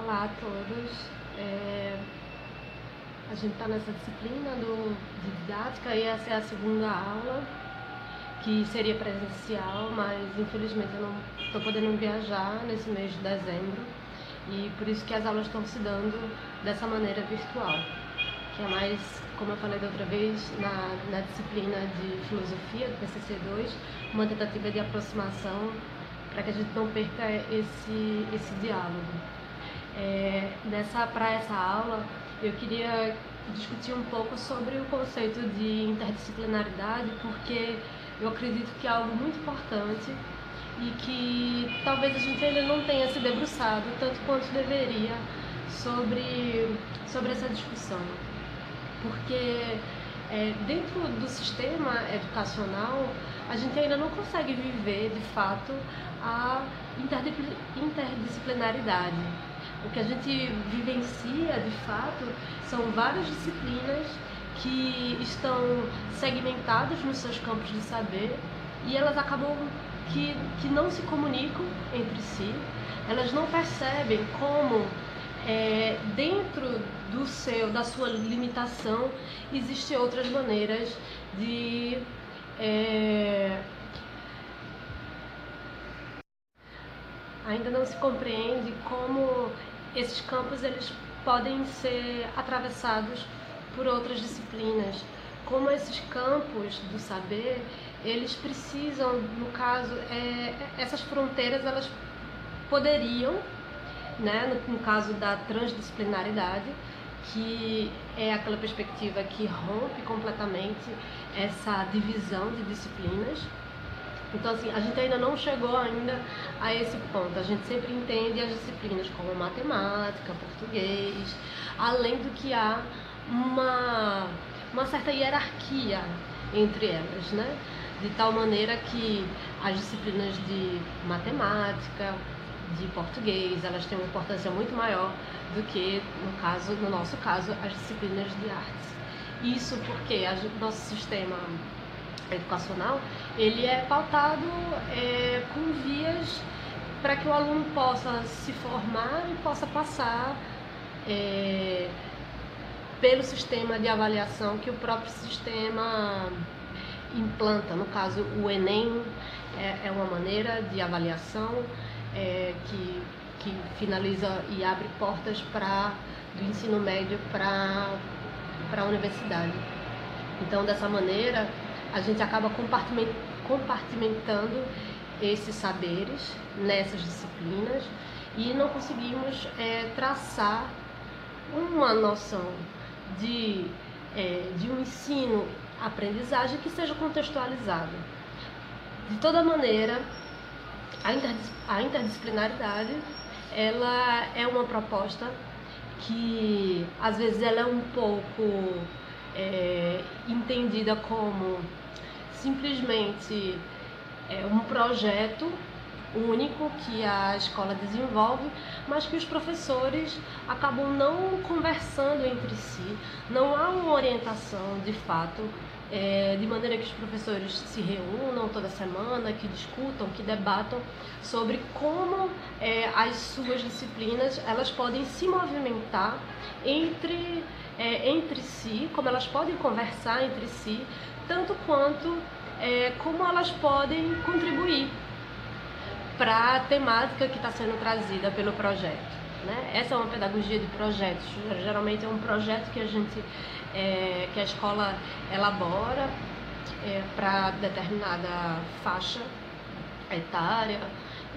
Olá a todos. A gente está nessa disciplina de didática e essa é a segunda aula, que seria presencial, mas infelizmente eu não estou podendo viajar nesse mês de dezembro e por isso que as aulas estão se dando dessa maneira virtual, que é mais, como eu falei da outra vez, na disciplina de filosofia do PCC2, uma tentativa de aproximação para que a gente não perca esse diálogo. Para essa aula, eu queria discutir um pouco sobre o conceito de interdisciplinaridade, porque eu acredito que é algo muito importante e que talvez a gente ainda não tenha se debruçado tanto quanto deveria sobre essa discussão. Porque dentro do sistema educacional, a gente ainda não consegue viver, de fato, a interdisciplinaridade. O que a gente vivencia, de fato, são várias disciplinas que estão segmentadas nos seus campos de saber e elas acabam que não se comunicam entre si, elas não percebem como dentro da sua limitação existem outras maneiras de ainda não se compreende como esses campos eles podem ser atravessados por outras disciplinas, como esses campos do saber eles precisam, no caso, essas fronteiras elas poderiam, né, no caso da transdisciplinaridade, que é aquela perspectiva que rompe completamente essa divisão de disciplinas. Então, assim, a gente ainda não chegou ainda a esse ponto. A gente sempre entende as disciplinas como matemática, português, além do que há uma certa hierarquia entre elas, né? De tal maneira que as disciplinas de matemática, de português, elas têm uma importância muito maior do que, no nosso caso, as disciplinas de artes. Isso porque o nosso sistema educacional ele é pautado com vias para que o aluno possa se formar e possa passar pelo sistema de avaliação que o próprio sistema implanta. No caso, o Enem é uma maneira de avaliação que finaliza e abre portas do ensino médio para a universidade. Então, dessa maneira, a gente acaba compartimentando esses saberes nessas disciplinas e não conseguimos traçar uma noção de um ensino-aprendizagem que seja contextualizado. De toda maneira, a interdisciplinaridade ela é uma proposta que às vezes ela é um pouco entendida como simplesmente um projeto único que a escola desenvolve, mas que os professores acabam não conversando entre si, não há uma orientação de fato, de maneira que os professores se reúnam toda semana, que discutam, que debatam sobre como as suas disciplinas elas podem se movimentar entre si, como elas podem conversar entre si, tanto quanto como elas podem contribuir para a temática que está sendo trazida pelo projeto, né? Essa é uma pedagogia de projetos. Geralmente é um projeto que que a escola elabora para determinada faixa etária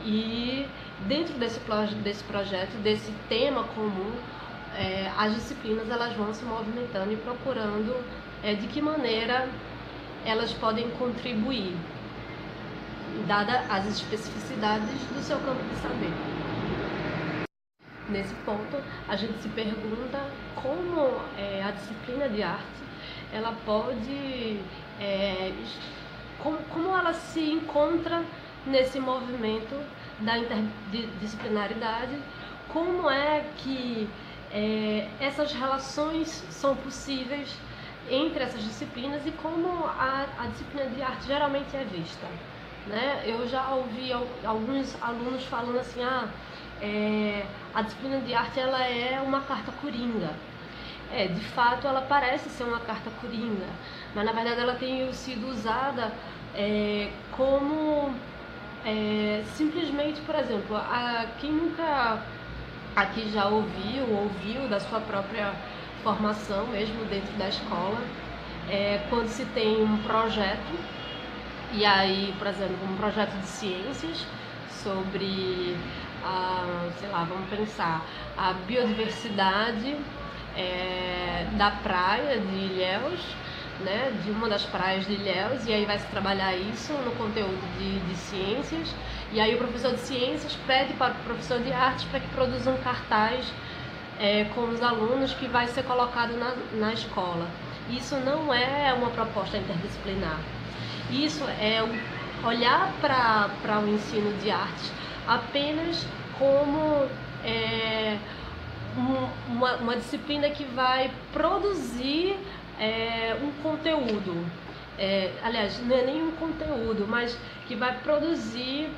e dentro desse projeto, desse tema comum, as disciplinas elas vão se movimentando e procurando de que maneira elas podem contribuir, dada as especificidades do seu campo de saber. Nesse ponto, a gente se pergunta como a disciplina de arte ela pode, como ela se encontra nesse movimento da interdisciplinaridade, como é que essas relações são possíveis entre essas disciplinas e como a disciplina de arte geralmente é vista, né? Eu já ouvi alguns alunos falando assim, a disciplina de arte ela é uma carta coringa. De fato ela parece ser uma carta coringa, mas na verdade ela tem sido usada como simplesmente, por exemplo, quem nunca aqui já ouviu da sua própria formação mesmo dentro da escola, quando se tem um projeto, e aí, por exemplo, um projeto de ciências sobre, sei lá, vamos pensar, a biodiversidade da praia de Ilhéus, né, de uma das praias de Ilhéus, e aí vai se trabalhar isso no conteúdo de ciências, e aí o professor de ciências pede para o professor de artes para que produza um cartaz com os alunos que vai ser colocado na escola. Isso não é uma proposta interdisciplinar. Isso é olhar para o ensino de artes apenas como uma disciplina que vai produzir um conteúdo. Aliás, não é nem um conteúdo, mas que vai produzir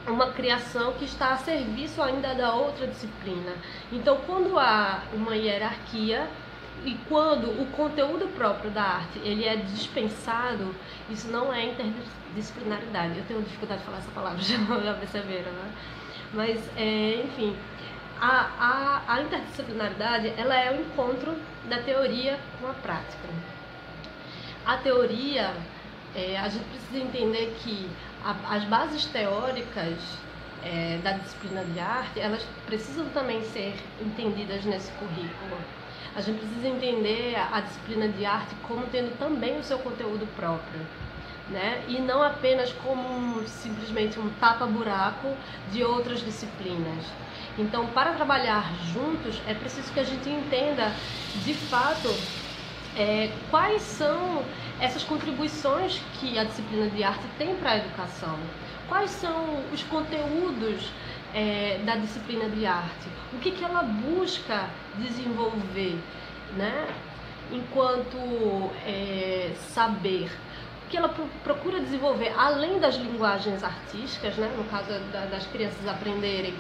uma criação que está a serviço ainda da outra disciplina. Então, quando há uma hierarquia e quando o conteúdo próprio da arte ele é dispensado, isso não é interdisciplinaridade. Eu tenho dificuldade de falar essa palavra, já perceberam, né? Mas, enfim, a interdisciplinaridade ela é o encontro da teoria com a prática. A teoria, a gente precisa entender que as bases teóricas da disciplina de arte, elas precisam também ser entendidas nesse currículo. A gente precisa entender a disciplina de arte como tendo também o seu conteúdo próprio, né? E não apenas como simplesmente um tapa-buraco de outras disciplinas. Então, para trabalhar juntos, é preciso que a gente entenda, de fato, quais são essas contribuições que a disciplina de arte tem para a educação. Quais são os conteúdos da disciplina de arte? O que ela busca desenvolver, né? Enquanto saber. O que ela procura desenvolver, além das linguagens artísticas, né? No caso das crianças aprenderem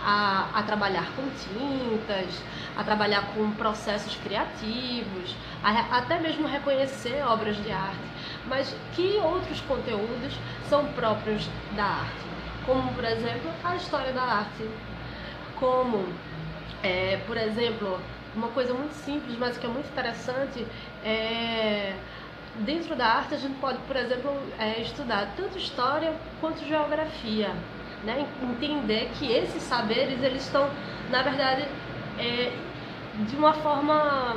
a trabalhar com tintas, a trabalhar com processos criativos, até mesmo reconhecer obras de arte. Mas que outros conteúdos são próprios da arte? Como, por exemplo, a história da arte. Como, por exemplo, uma coisa muito simples, mas que é muito interessante, dentro da arte a gente pode, por exemplo, estudar tanto história quanto geografia, né? Entender que esses saberes eles estão, na verdade, de uma forma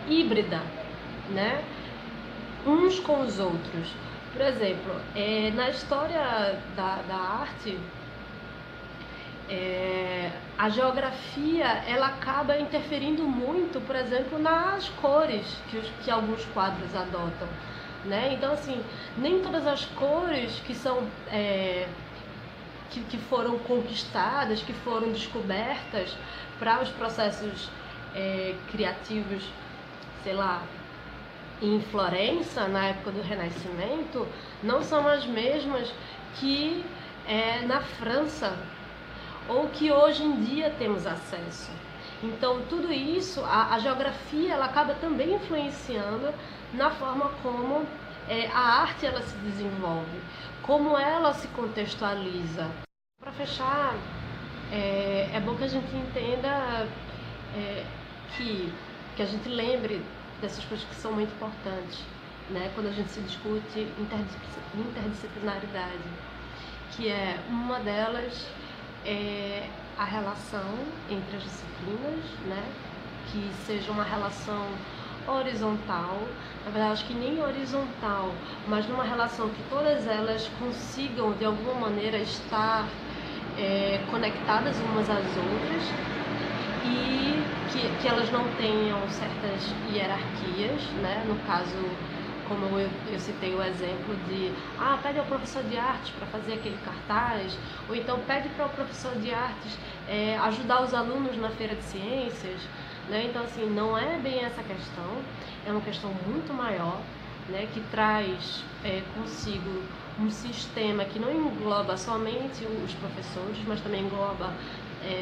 híbrida, né? Uns com os outros. Por exemplo, na história da arte, a geografia ela acaba interferindo muito, por exemplo, nas cores que alguns quadros adotam, né? Então, assim, nem todas as cores que são que foram conquistadas, que foram descobertas para os processos criativos, sei lá, em Florença, na época do Renascimento, não são as mesmas que na França, ou que hoje em dia temos acesso. Então, tudo isso, a geografia, ela acaba também influenciando na forma como a arte ela se desenvolve, como ela se contextualiza. Para fechar, é bom que a gente entenda que a gente lembre dessas coisas que são muito importantes, né? Quando a gente se discute interdisciplinaridade, que uma delas a relação entre as disciplinas, né? Que seja uma relação horizontal, na verdade acho que nem horizontal, mas numa relação que todas elas consigam de alguma maneira estar conectadas umas às outras e que elas não tenham certas hierarquias, né? No caso, como eu citei o exemplo de pede ao professor de artes para fazer aquele cartaz, ou então pede para o professor de artes ajudar os alunos na feira de ciências, né? Então, assim, não é bem essa questão, é uma questão muito maior, né? Que traz consigo um sistema que não engloba somente os professores, mas também engloba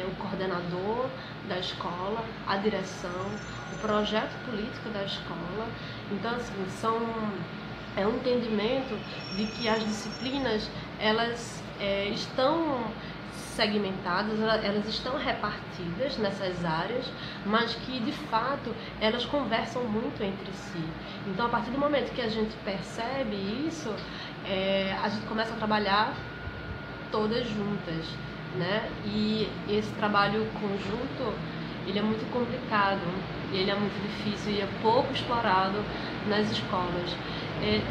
o coordenador da escola, a direção, o projeto político da escola. Então, assim, é um entendimento de que as disciplinas, elas estão segmentadas, elas estão repartidas nessas áreas, mas que de fato elas conversam muito entre si. Então, a partir do momento que a gente percebe isso, a gente começa a trabalhar todas juntas, né? E esse trabalho conjunto, ele é muito complicado, ele é muito difícil e é pouco explorado nas escolas.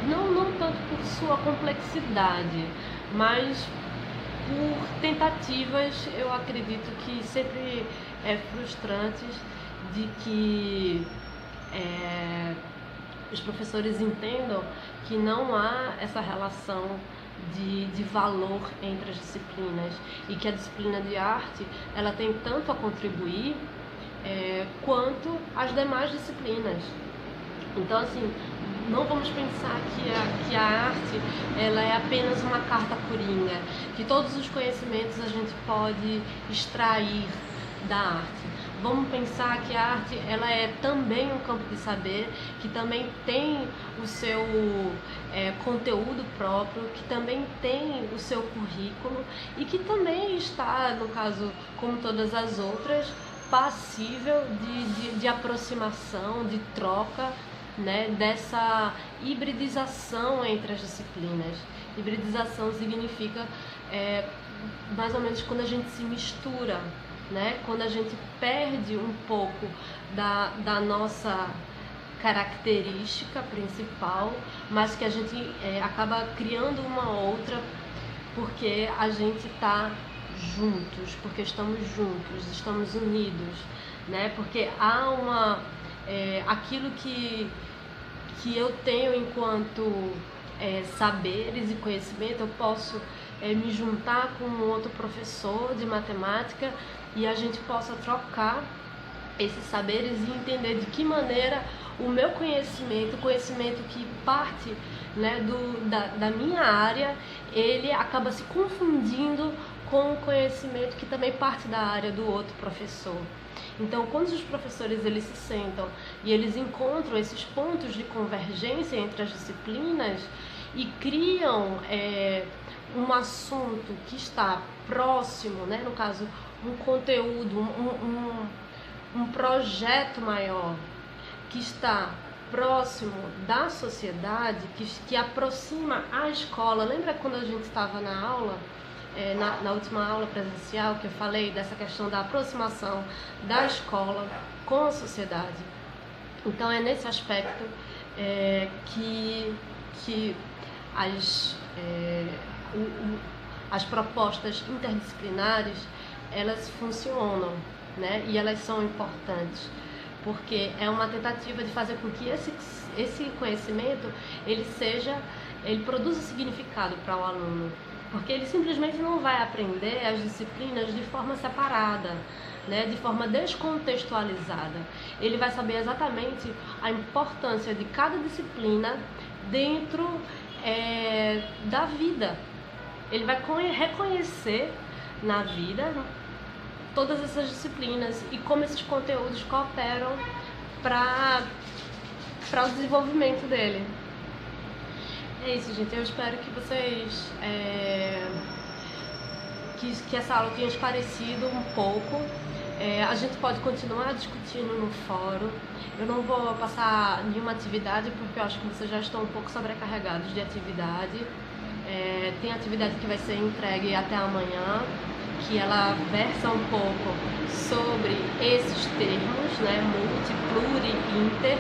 Não tanto por sua complexidade, mas por tentativas, eu acredito que sempre frustrantes, de que os professores entendam que não há essa relação de valor entre as disciplinas, e que a disciplina de arte, ela tem tanto a contribuir quanto as demais disciplinas. Então, assim, não vamos pensar que a arte, ela é apenas uma carta coringa, que todos os conhecimentos a gente pode extrair da arte. Vamos pensar que a arte, ela é também um campo de saber, que também tem o seu conteúdo próprio, que também tem o seu currículo, e que também está, no caso, como todas as outras, passível de aproximação, de troca, né, dessa hibridização entre as disciplinas. Hibridização significa mais ou menos quando a gente se mistura, né, quando a gente perde um pouco da nossa característica principal, mas que a gente acaba criando uma outra, porque a gente está juntos, porque estamos juntos, estamos unidos, né, porque há aquilo que eu tenho enquanto saberes e conhecimento, eu posso me juntar com um outro professor de matemática e a gente possa trocar esses saberes e entender de que maneira o meu conhecimento, o conhecimento que parte, né, da minha área, ele acaba se confundindo com o conhecimento que também parte da área do outro professor. Então, quando os professores eles se sentam e eles encontram esses pontos de convergência entre as disciplinas e criam um assunto que está próximo, né, no caso, um conteúdo, um projeto maior que está próximo da sociedade, que aproxima a escola. Lembra quando a gente estava na aula? Na última aula presencial, que eu falei dessa questão da aproximação da escola com a sociedade. Então, é nesse aspecto que as propostas interdisciplinares, elas funcionam, né? E elas são importantes, porque é uma tentativa de fazer com que esse conhecimento ele produza significado para o aluno. Porque ele simplesmente não vai aprender as disciplinas de forma separada, né, de forma descontextualizada. Ele vai saber exatamente a importância de cada disciplina dentro da vida. Ele vai reconhecer na vida todas essas disciplinas e como esses conteúdos cooperam para o desenvolvimento dele. É isso, gente. Eu espero que vocês que essa aula tenha esclarecido um pouco. A gente pode continuar discutindo no fórum. Eu não vou passar nenhuma atividade porque eu acho que vocês já estão um pouco sobrecarregados de atividade. Tem atividade que vai ser entregue até amanhã, que ela versa um pouco sobre esses termos, né, multi, pluri, inter,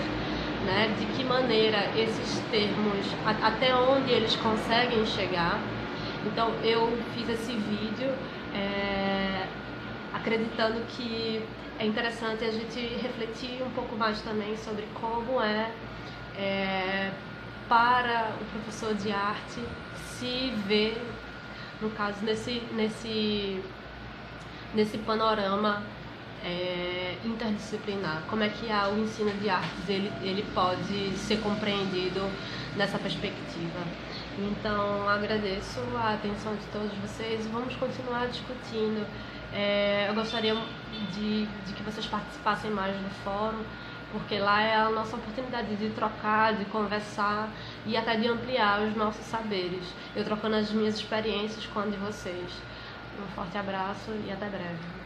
né, de que maneira esses termos, até onde eles conseguem chegar. Então eu fiz esse vídeo acreditando que é interessante a gente refletir um pouco mais também sobre como para o professor de arte se ver, no caso, nesse panorama interdisciplinar. Como é que o ensino de artes ele pode ser compreendido nessa perspectiva. Então, agradeço a atenção de todos vocês e vamos continuar discutindo Eu gostaria de que vocês participassem mais do fórum, porque lá é a nossa oportunidade de trocar, de conversar e até de ampliar os nossos saberes. Eu trocando as minhas experiências com a de vocês. Um forte abraço e até breve.